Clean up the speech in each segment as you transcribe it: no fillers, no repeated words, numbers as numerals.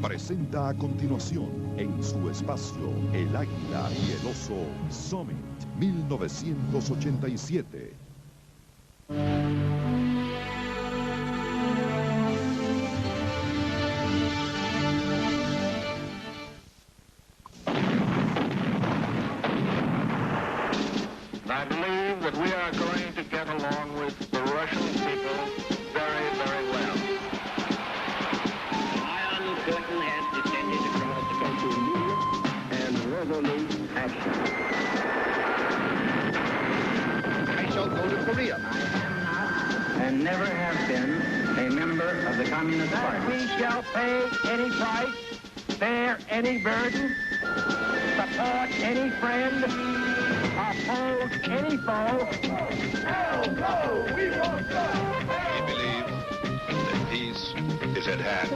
presenta a continuación en su espacio El Águila y el Oso Summit 1987. I believe that we are going to get along with the Russian people very, very well. The Iron Curtain has descended across the country. And resolute action. I shall go to Korea. I am not and never have been a member of the Communist Party. We shall pay any price, bear any burden, support any friend, oppose any foe. Hell no, we won't go. We believe that peace is at hand.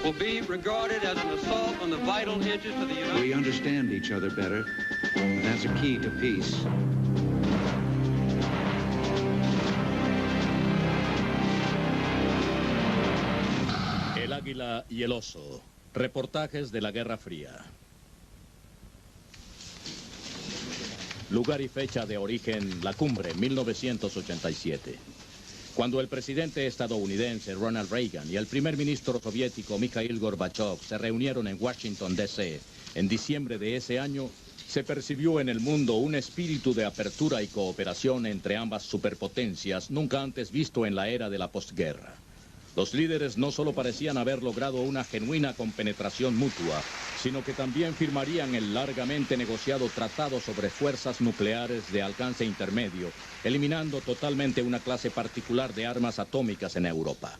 Will be regarded as an assault on the vital interests of the United States. We understand each other better. That's a key to peace. El Águila y el Oso. Reportajes de la Guerra Fría. Lugar y fecha de origen, la cumbre, 1987. Cuando el presidente estadounidense Ronald Reagan y el primer ministro soviético Mikhail Gorbachev se reunieron en Washington, D.C. en diciembre de ese año, se percibió en el mundo un espíritu de apertura y cooperación entre ambas superpotencias nunca antes visto en la era de la posguerra. Los líderes no solo parecían haber logrado una genuina compenetración mutua, sino que también firmarían el largamente negociado Tratado sobre Fuerzas Nucleares de Alcance Intermedio, eliminando totalmente una clase particular de armas atómicas en Europa.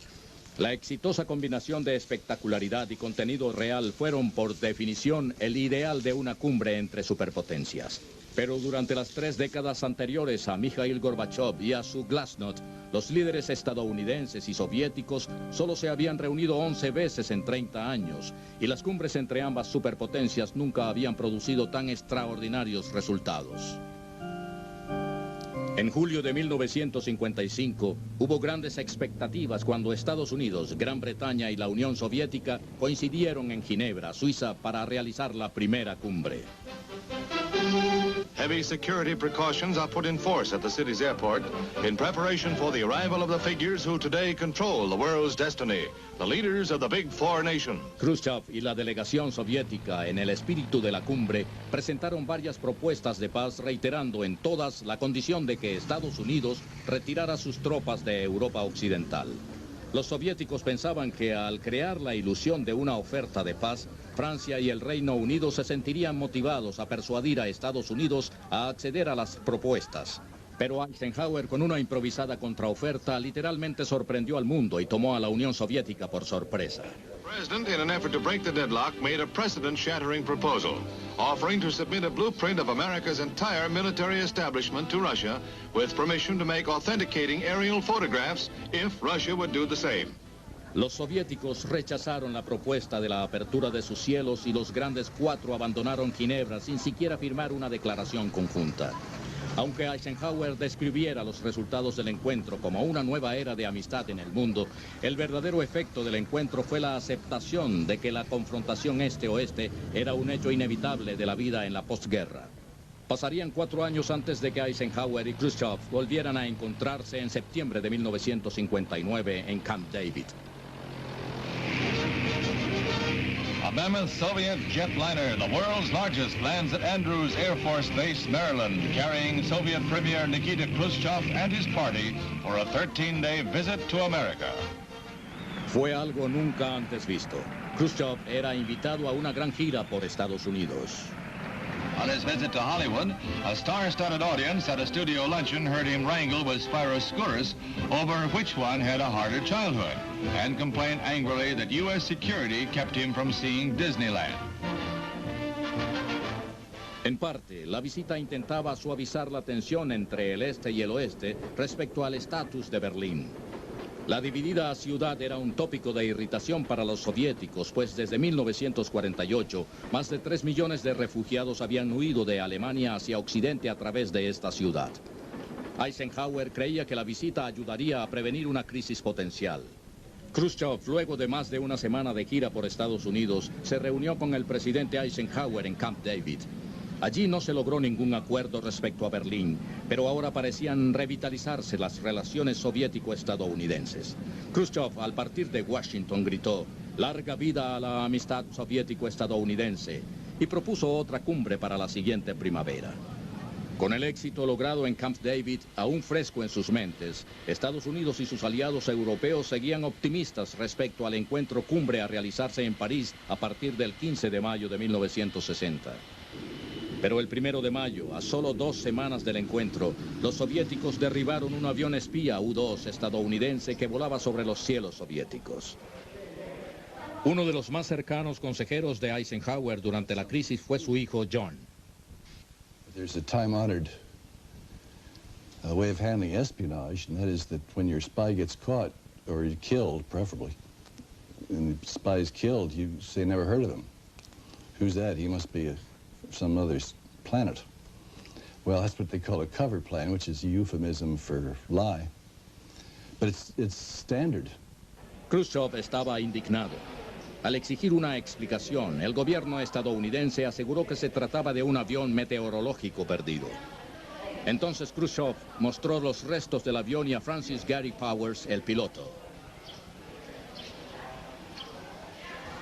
La exitosa combinación de espectacularidad y contenido real fueron, por definición, el ideal de una cumbre entre superpotencias. Pero durante las 3 décadas anteriores a Mikhail Gorbachev y a su glasnost, los líderes estadounidenses y soviéticos solo se habían reunido 11 veces en 30 años, y las cumbres entre ambas superpotencias nunca habían producido tan extraordinarios resultados. En julio de 1955 hubo grandes expectativas cuando Estados Unidos, Gran Bretaña y la Unión Soviética coincidieron en Ginebra, Suiza, para realizar la primera cumbre. Heavy security precautions are put in force at the city's airport in preparation for the arrival of the figures who today control the world's destiny, the leaders of the Big Four nations. Khrushchev y la delegación soviética, en el espíritu de la cumbre, presentaron varias propuestas de paz, reiterando en todas la condición de que Estados Unidos retirara sus tropas de Europa Occidental. Los soviéticos pensaban que al crear la ilusión de una oferta de paz, Francia y el Reino Unido se sentirían motivados a persuadir a Estados Unidos a acceder a las propuestas. Pero Eisenhower, con una improvisada contraoferta, literalmente sorprendió al mundo y tomó a la Unión Soviética por sorpresa. The President, in an effort to break the deadlock, made a precedent-shattering proposal, offering to submit a blueprint of America's entire military establishment to Russia, with permission to make authenticating aerial photographs if Russia would do the same. Los soviéticos rechazaron la propuesta de la apertura de sus cielos y los grandes 4 abandonaron Ginebra sin siquiera firmar una declaración conjunta. Aunque Eisenhower describiera los resultados del encuentro como una nueva era de amistad en el mundo, el verdadero efecto del encuentro fue la aceptación de que la confrontación este-oeste era un hecho inevitable de la vida en la posguerra. Pasarían 4 años antes de que Eisenhower y Khrushchev volvieran a encontrarse en septiembre de 1959 en Camp David. A mammoth Soviet jetliner, the world's largest, lands at Andrews Air Force Base, Maryland, carrying Soviet Premier Nikita Khrushchev and his party for a 13-day visit to America. Fue algo nunca antes visto. Khrushchev era invitado a una gran gira por Estados Unidos. On his visit to Hollywood, a star-studded audience at a studio luncheon heard him wrangle with Spyro Skouras over which one had a harder childhood, and complained angrily that U.S. security kept him from seeing Disneyland. En parte, la visita intentaba suavizar la tensión entre el este y el oeste respecto al estatus de Berlín. La dividida ciudad era un tópico de irritación para los soviéticos, pues desde 1948, más de 3 millones de refugiados habían huido de Alemania hacia Occidente a través de esta ciudad. Eisenhower creía que la visita ayudaría a prevenir una crisis potencial. Khrushchev, luego de más de una semana de gira por Estados Unidos, se reunió con el presidente Eisenhower en Camp David. Allí no se logró ningún acuerdo respecto a Berlín, pero ahora parecían revitalizarse las relaciones soviético-estadounidenses. Khrushchev, al partir de Washington, gritó: «Larga vida a la amistad soviético-estadounidense», y propuso otra cumbre para la siguiente primavera. Con el éxito logrado en Camp David, aún fresco en sus mentes, Estados Unidos y sus aliados europeos seguían optimistas respecto al encuentro cumbre a realizarse en París a partir del 15 de mayo de 1960. Pero el 1 de mayo, a solo 2 semanas del encuentro, los soviéticos derribaron un avión espía U-2 estadounidense que volaba sobre los cielos soviéticos. Uno de los más cercanos consejeros de Eisenhower durante la crisis fue su hijo John. There's a time-honored way of handling espionage, and that is that when your spy gets caught, or killed, preferably, and the spy is killed, you say, never heard of him. Who's that? He must be some other planet. Well, that's what they call a cover plan, which is a euphemism for lie. But it's standard. Khrushchev estaba indignado. Al exigir una explicación, el gobierno estadounidense aseguró que se trataba de un avión meteorológico perdido. Entonces Khrushchev mostró los restos del avión y a Francis Gary Powers, el piloto.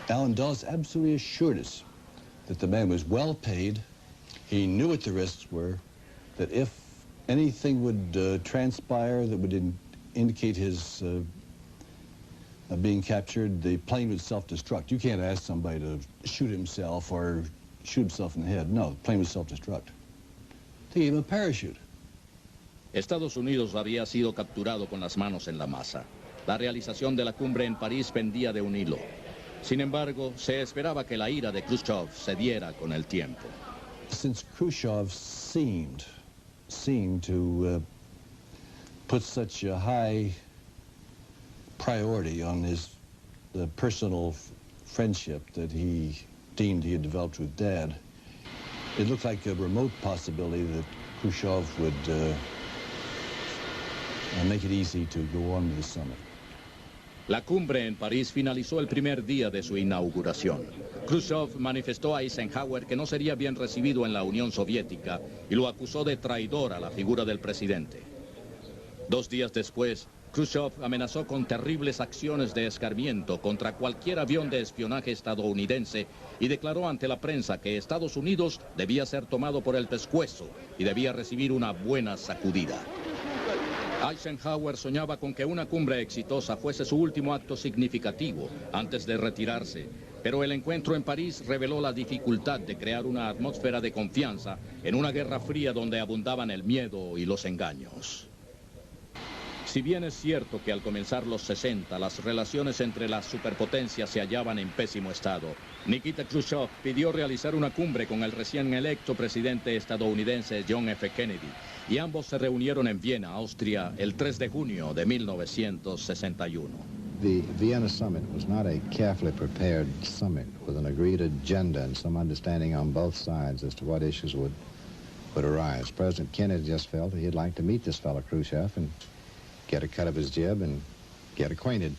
Allen Dulles absolutely assured us that the man was well paid, he knew what the risks were, that if anything would transpire that would indicate his being captured, the plane would self-destruct. You can't ask somebody to shoot himself or shoot himself in the head. No, the plane would self-destruct. They gave him a parachute. Estados Unidos había sido capturado con las manos en la masa. La realización de la cumbre en París pendía de un hilo. Sin embargo, se esperaba que la ira de Khrushchev cediera con el tiempo. Since Khrushchev seemed to put such a high priority on his personal friendship that he deemed he had developed with Dad, it looked like a remote possibility that Khrushchev would make it easy to go on to the summit. La cumbre en París finalizó el primer día de su inauguración. Khrushchev manifestó a Eisenhower que no sería bien recibido en la Unión Soviética y lo acusó de traidor a la figura del presidente. 2 días después, Khrushchev amenazó con terribles acciones de escarmiento contra cualquier avión de espionaje estadounidense y declaró ante la prensa que Estados Unidos debía ser tomado por el pescuezo y debía recibir una buena sacudida. Eisenhower soñaba con que una cumbre exitosa fuese su último acto significativo antes de retirarse, pero el encuentro en París reveló la dificultad de crear una atmósfera de confianza en una guerra fría donde abundaban el miedo y los engaños. Si bien es cierto que al comenzar los 60 las relaciones entre las superpotencias se hallaban en pésimo estado, Nikita Khrushchev pidió realizar una cumbre con el recién electo presidente estadounidense John F. Kennedy, y ambos se reunieron en Viena, Austria, el 3 de junio de 1961. The Vienna summit was not a carefully prepared summit with an agreed agenda and some understanding on both sides as to what issues would arise. President Kennedy just felt that he'd like to meet this fellow Khrushchev and get a cut of his jib and get acquainted.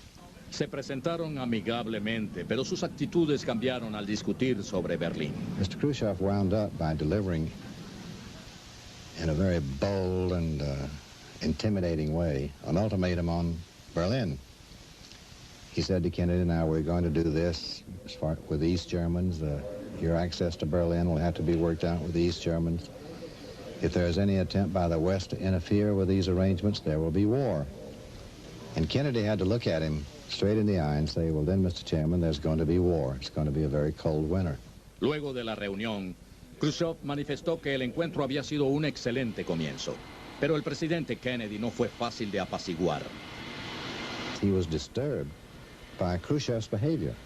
Se presentaron amigablemente, pero sus actitudes cambiaron al discutir sobre Berlín. Mr. Khrushchev wound up by delivering in a very bold and intimidating way an ultimatum on Berlin. He said to Kennedy, now we're going to do this as far with the East Germans. Your access to Berlin will have to be worked out with the East Germans. If there's any attempt by the West to interfere with these arrangements, there will be war. And Kennedy had to look at him straight in the eye and say, well then, Mr. Chairman, there's going to be war. It's going to be a very cold winter. Luego de la reunión, Khrushchev manifestó que el encuentro había sido un excelente comienzo, pero el presidente Kennedy no fue fácil de apaciguar. He was disturbed by Khrushchev's behavior.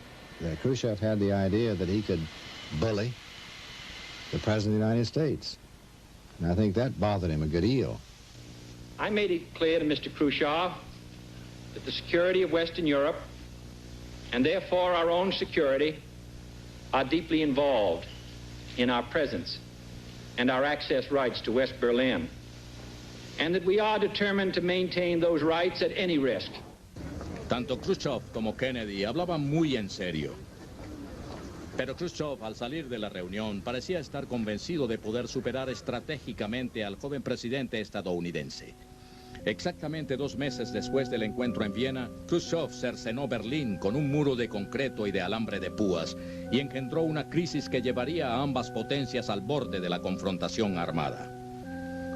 Khrushchev had the idea that he could bully the President of the United States. And I think that bothered him a good deal. I made it clear to Mr. Khrushchev that the security of Western Europe, and therefore our own security, are deeply involved in our presence and our access rights to West Berlin. and that we are determined to maintain those rights at any risk. Tanto Khrushchev como Kennedy hablaban muy en serio. Pero Khrushchev, al salir de la reunión, parecía estar convencido de poder superar estratégicamente al joven presidente estadounidense. Exactamente 2 meses después del encuentro en Viena, Khrushchev cercenó Berlín con un muro de concreto y de alambre de púas y engendró una crisis que llevaría a ambas potencias al borde de la confrontación armada.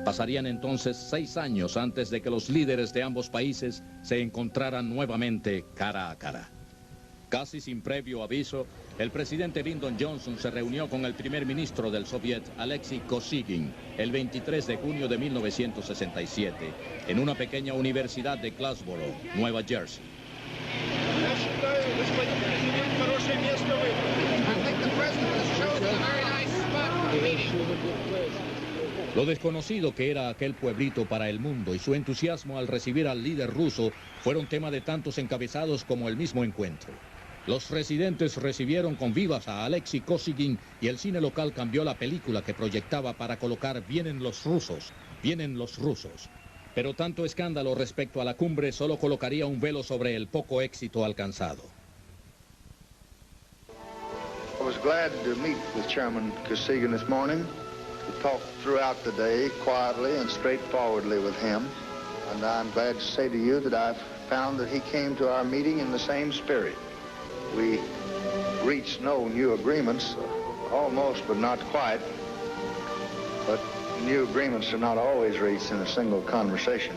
Pasarían entonces 6 años antes de que los líderes de ambos países se encontraran nuevamente cara a cara. Casi sin previo aviso, el presidente Lyndon Johnson se reunió con el primer ministro del Soviet, Alexei Kosygin, el 23 de junio de 1967, en una pequeña universidad de Glassboro, Nueva Jersey. Lo desconocido que era aquel pueblito para el mundo y su entusiasmo al recibir al líder ruso fueron tema de tantos encabezados como el mismo encuentro. Los residentes recibieron con vivas a Alexei Kosygin y el cine local cambió la película que proyectaba para colocar "Vienen los rusos, vienen los rusos". Pero tanto escándalo respecto a la cumbre solo colocaría un velo sobre el poco éxito alcanzado. I was glad to meet with Chairman Kosygin this morning. We talked throughout the day quietly and straightforwardly with him, and I'm glad to say to you that I've found that he came to our meeting in the same spirit. We reached no new agreements, almost but not quite, but new agreements are not always reached in a single conversation.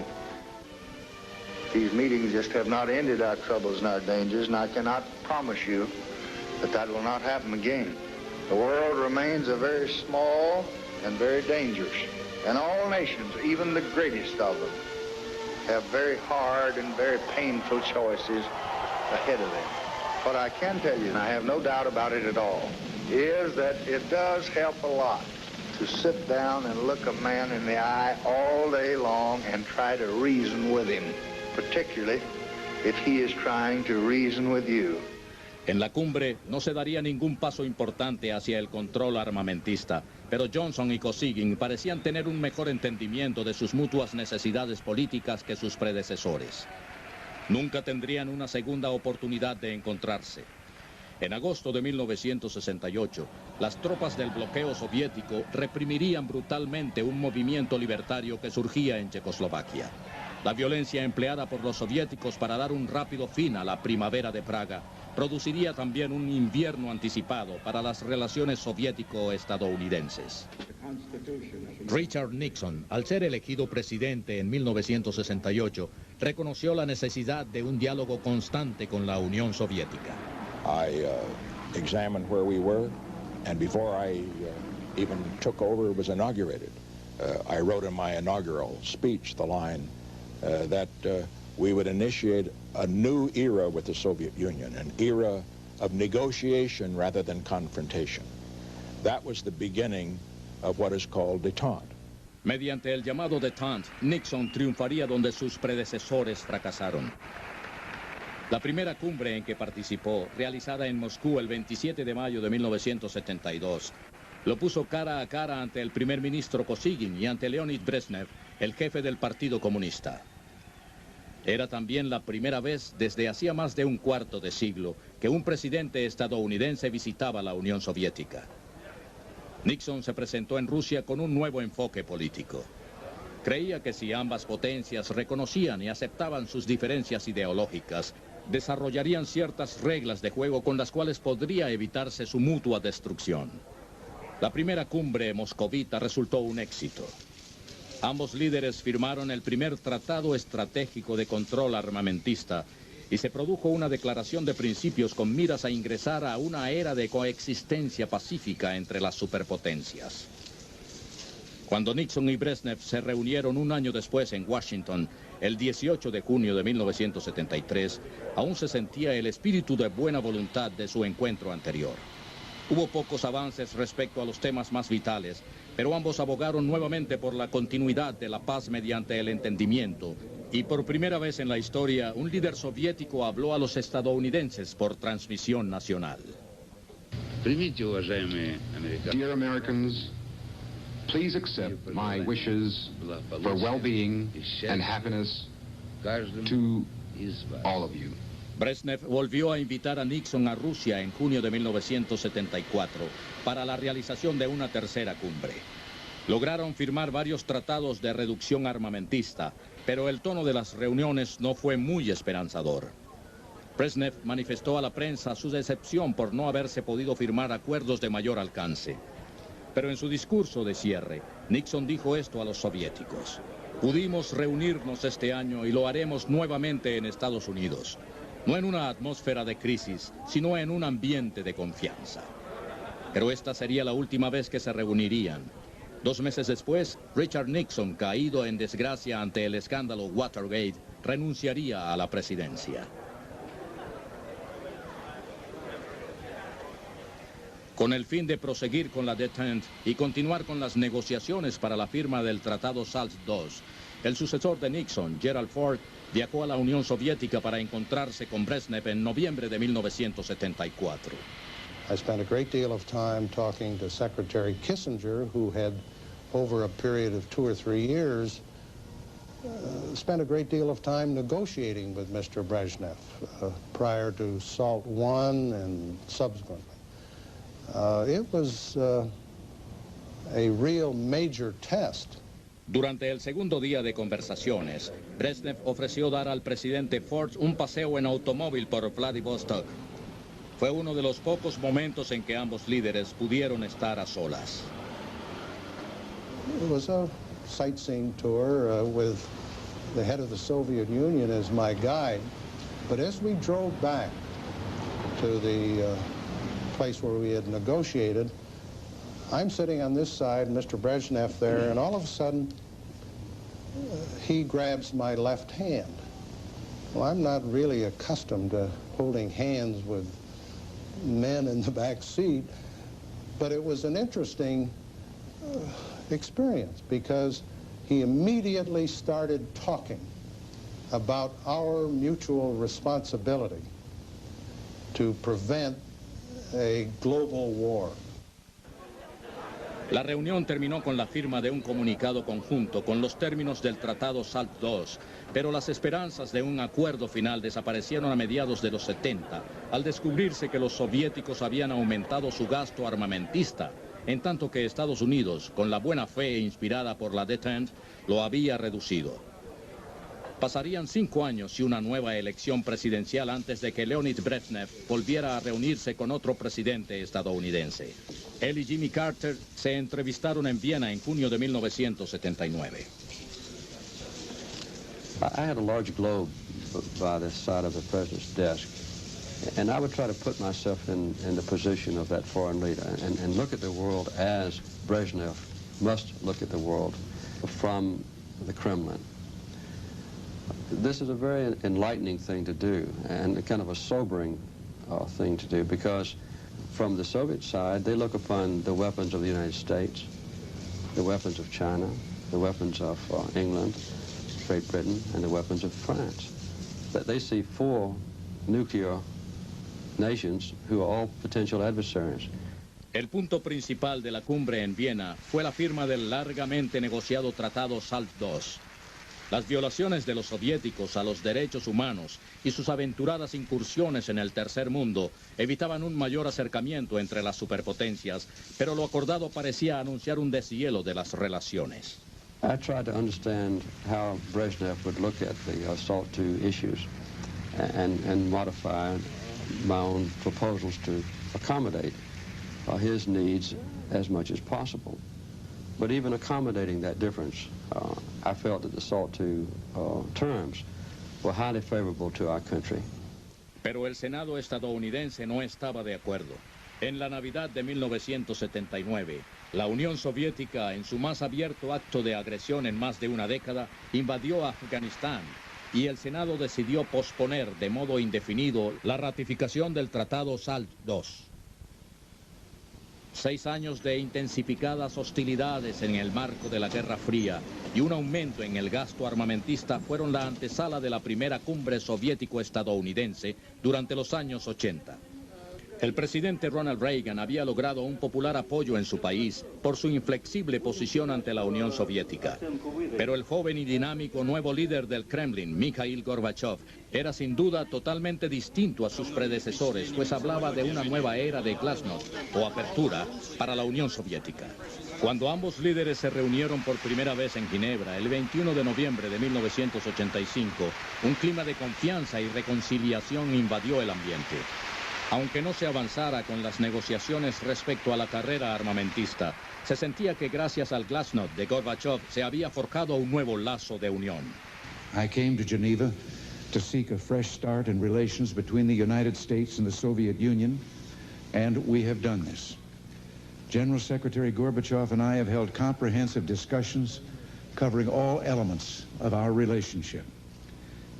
These meetings just have not ended our troubles and our dangers, and I cannot promise you that that will not happen again. The world remains a very small and very dangerous, and all nations, even the greatest of them, have very hard and very painful choices ahead of them. What I can tell you, and I have no doubt about it at all, is that it does help a lot to sit down and look a man in the eye all day long and try to reason with him, particularly if he is trying to reason with you. En la cumbre no se daría ningún paso importante hacia el control armamentista, pero Johnson y Kosygin parecían tener un mejor entendimiento de sus mutuas necesidades políticas que sus predecesores. Nunca tendrían una segunda oportunidad de encontrarse. En agosto de 1968, las tropas del bloqueo soviético reprimirían brutalmente un movimiento libertario que surgía en Checoslovaquia. La violencia empleada por los soviéticos para dar un rápido fin a la primavera de Praga produciría también un invierno anticipado para las relaciones soviético-estadounidenses. Richard Nixon, al ser elegido presidente en 1968, reconoció la necesidad de un diálogo constante con la Unión Soviética. I examined where we were, and before I even took over, it was inaugurated. I wrote in my inaugural speech the line that we would initiate a new era with the Soviet Union, an era of negotiation rather than confrontation. That was the beginning of what is called détente. Mediante el llamado détente, Nixon triunfaría donde sus predecesores fracasaron. La primera cumbre en que participó, realizada en Moscú el 27 de mayo de 1972, lo puso cara a cara ante el primer ministro Kosygin y ante Leonid Brezhnev, el jefe del Partido Comunista. Era también la primera vez desde hacía más de un cuarto de siglo que un presidente estadounidense visitaba la Unión Soviética. Nixon se presentó en Rusia con un nuevo enfoque político. Creía que si ambas potencias reconocían y aceptaban sus diferencias ideológicas, desarrollarían ciertas reglas de juego con las cuales podría evitarse su mutua destrucción. La primera cumbre moscovita resultó un éxito. Ambos líderes firmaron el primer tratado estratégico de control armamentista y se produjo una declaración de principios con miras a ingresar a una era de coexistencia pacífica entre las superpotencias. Cuando Nixon y Brezhnev se reunieron un año después en Washington, el 18 de junio de 1973, aún se sentía el espíritu de buena voluntad de su encuentro anterior. Hubo pocos avances respecto a los temas más vitales, pero ambos abogaron nuevamente por la continuidad de la paz mediante el entendimiento, y por primera vez en la historia, un líder soviético habló a los estadounidenses por transmisión nacional. Dear Americans, Please accept my wishes for well-being and happiness to all of you. Brezhnev volvió a invitar a Nixon a Rusia en junio de 1974 para la realización de una tercera cumbre. Lograron firmar varios tratados de reducción armamentista, pero el tono de las reuniones no fue muy esperanzador. Brezhnev manifestó a la prensa su decepción por no haberse podido firmar acuerdos de mayor alcance. Pero en su discurso de cierre, Nixon dijo esto a los soviéticos: pudimos reunirnos este año y lo haremos nuevamente en Estados Unidos. No en una atmósfera de crisis, sino en un ambiente de confianza. Pero esta sería la última vez que se reunirían. 2 meses después, Richard Nixon, caído en desgracia ante el escándalo Watergate, renunciaría a la presidencia. Con el fin de proseguir con la détente y continuar con las negociaciones para la firma del Tratado SALT II, el sucesor de Nixon, Gerald Ford, viajó a la Unión Soviética para encontrarse con Brezhnev en noviembre de 1974. I spent a great deal of time talking to Secretary Kissinger, who had, over a period of 2 or 3 years, spent a great deal of time negotiating with Mr. Brezhnev prior to SALT I and subsequently. It was a real major test. Durante el segundo día de conversaciones, Brezhnev ofreció dar al presidente Ford un paseo en automóvil por Vladivostok. Fue uno de los pocos momentos en que ambos líderes pudieron estar a solas. It was a sightseeing tour with the head of the Soviet Union as my guide. But as we drove back to the place where we had negotiated, I'm sitting on this side, Mr. Brezhnev there, and all of a sudden, he grabs my left hand. Well, I'm not really accustomed to holding hands with men in the back seat, but it was an interesting experience because he immediately started talking about our mutual responsibility to prevent a global war. La reunión terminó con la firma de un comunicado conjunto con los términos del Tratado SALT II, pero las esperanzas de un acuerdo final desaparecieron a mediados de los 70, al descubrirse que los soviéticos habían aumentado su gasto armamentista, en tanto que Estados Unidos, con la buena fe inspirada por la détente, lo había reducido. Pasarían 5 años y una nueva elección presidencial antes de que Leonid Brezhnev volviera a reunirse con otro presidente estadounidense. Él y Jimmy Carter se entrevistaron en Viena en junio de 1979. I had a large globe by the side of the president's desk, and I would try to put myself in the position of that foreign leader and look at the world as Brezhnev must look at the world from the Kremlin. This is a very enlightening thing to do and kind of a sobering thing to do, because from the Soviet side, they look upon the weapons of the United States, the weapons of China, the weapons of England, Great Britain, and the weapons of France. That they see 4 nuclear nations who are all potential adversaries. El punto principal de la cumbre en Viena fue la firma del largamente negociado Tratado SALT II. Las violaciones de los soviéticos a los derechos humanos y sus aventuradas incursiones en el tercer mundo evitaban un mayor acercamiento entre las superpotencias, pero lo acordado parecía anunciar un deshielo de las relaciones. I tried to understand how Brezhnev would look at the SALT II issues and modify my own proposals to accommodate his needs as much as possible. But even accommodating that difference, I felt that the SALT II terms were highly favorable to our country. Pero el Senado estadounidense no estaba de acuerdo. En la Navidad de 1979, la Unión Soviética, en su más abierto acto de agresión en más de una década, invadió Afganistán y el Senado decidió posponer de modo indefinido la ratificación del Tratado SALT II. 6 años de intensificadas hostilidades en el marco de la Guerra Fría y un aumento en el gasto armamentista fueron la antesala de la primera cumbre soviético-estadounidense durante los años 80. El presidente Ronald Reagan había logrado un popular apoyo en su país por su inflexible posición ante la Unión Soviética. Pero el joven y dinámico nuevo líder del Kremlin, Mikhail Gorbachev, era sin duda totalmente distinto a sus predecesores, pues hablaba de una nueva era de glasnost o apertura para la Unión Soviética. Cuando ambos líderes se reunieron por primera vez en Ginebra, el 21 de noviembre de 1985, un clima de confianza y reconciliación invadió el ambiente. Aunque no se avanzara con las negociaciones respecto a la carrera armamentista, se sentía que gracias al glasnost de Gorbachev se había forjado un nuevo lazo de unión. I came to Geneva to seek a fresh start in relations between the United States and the Soviet Union, and we have done this. General Secretary Gorbachev and I have held comprehensive discussions covering all elements of our relationship.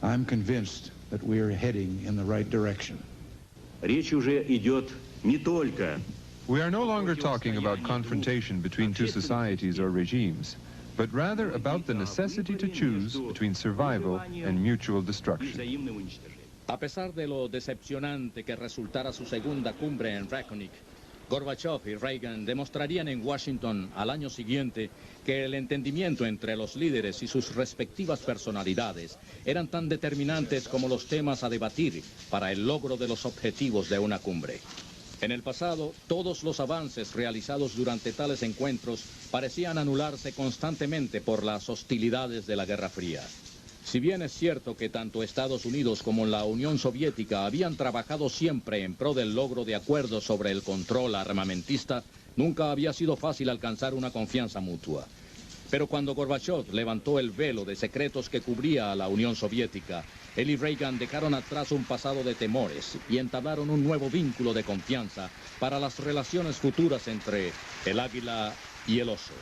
I'm convinced that we are heading in the right direction. We are no longer talking about confrontation between two societies or regimes, but rather about the necessity to choose between survival and mutual destruction. A pesar de lo decepcionante que resultara su segunda cumbre en Reykjavik, Gorbachev y Reagan demostrarían en Washington al año siguiente que el entendimiento entre los líderes y sus respectivas personalidades eran tan determinantes como los temas a debatir para el logro de los objetivos de una cumbre. En el pasado, todos los avances realizados durante tales encuentros parecían anularse constantemente por las hostilidades de la Guerra Fría. Si bien es cierto que tanto Estados Unidos como la Unión Soviética habían trabajado siempre en pro del logro de acuerdos sobre el control armamentista, nunca había sido fácil alcanzar una confianza mutua. Pero cuando Gorbachev levantó el velo de secretos que cubría a la Unión Soviética, él y Reagan dejaron atrás un pasado de temores y entablaron un nuevo vínculo de confianza para las relaciones futuras entre el águila y el oso.